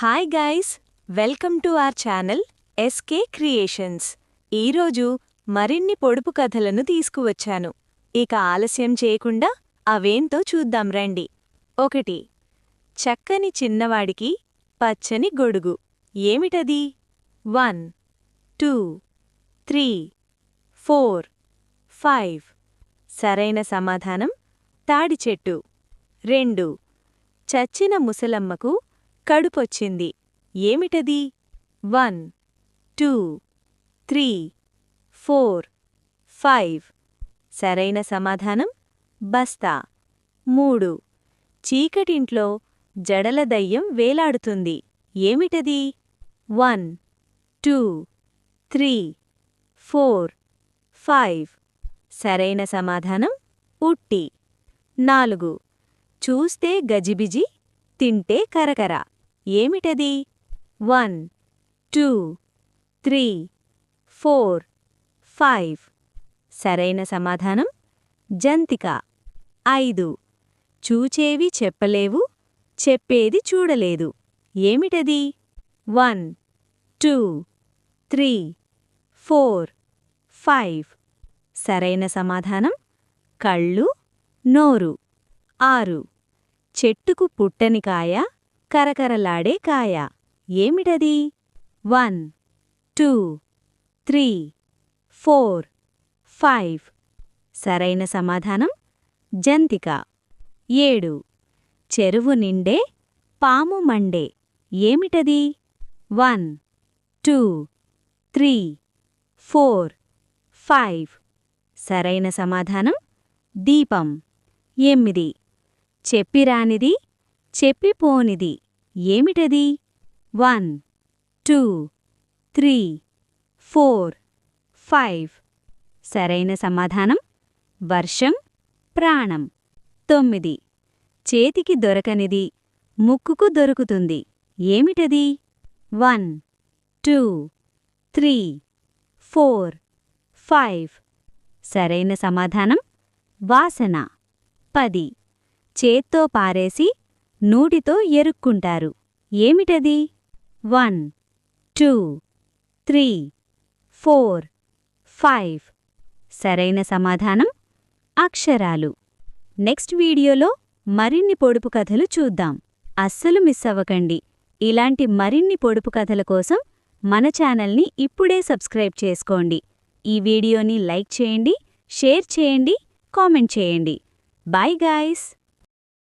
Hi guys, welcome to our channel SK creations. ఈరోజు మరిన్ని పొడుపు కథలను తీసుకువచ్చాను. ఇక ఆలస్యం చేయకుండా అవేంతో చూద్దాం రండి. 1. చక్కని చిన్నవాడికి పచ్చని గొడుగు. ఏమిటది? 1 2 3 4 5. సరైన సమాధానం తాడి చెట్టు. 2. చచ్చిన ముసలమ్మకు కడుపొచ్చింది. ఏమిటది? 1 2 3 4 5. సరైన సమాధానం బస్తా. 3. చీకటింట్లో జడల దయ్యం వేలాడుతుంది. ఏమిటది? 1 2 3 4 5. సరైన సమాధానం ఉట్టి. 4. చూస్తే గజిబిజి, తింటే కరకర. ఏమిటది? 1 2 3 4 5. సరైన సమాధానం జంతిక. 5. చూచేవి చెప్పలేవు, చెప్పేది చూడలేదు. ఏమిటది? 1 2 3 4 5. సరైన సమాధానం కళ్ళు, నోరు. 6. చెట్టుకు పుట్టని కాయ, కరకరలాడే కాయ. ఏమిటది? 1 2 3 4 5. సరైన సమాధానం జంతిక. 7. చెరువు నిండే పాము మండే. ఏమిటది? 1 2 3 4 5. సరైన సమాధానం దీపం. 8. చెప్పిరానిది, చెప్పిపోనిది. ఏమిటది? 1 2 3 4 5. సరైన సమాధానం వర్షం, ప్రాణం. 9. చేతికి దొరకనిది, ముక్కుకు దొరుకుతుంది. ఏమిటది? 1 2 3 4 5. సరైన సమాధానం వాసన. 10. చేత్తో పారేసి నూటితో ఎరుక్కుంటారు. ఏమిటది? 1 2 3 4 5. సరైన సమాధానం అక్షరాలు. నెక్స్ట్ వీడియోలో మరిన్ని పొడుపు కథలు చూద్దాం. అస్సలు మిస్ అవ్వకండి. ఇలాంటి మరిన్ని పొడుపు కథల కోసం మన ఛానల్ని ఇప్పుడే సబ్స్క్రైబ్ చేసుకోండి. ఈ వీడియోని లైక్ చేయండి, షేర్ చేయండి, కామెంట్ చేయండి. Bye guys.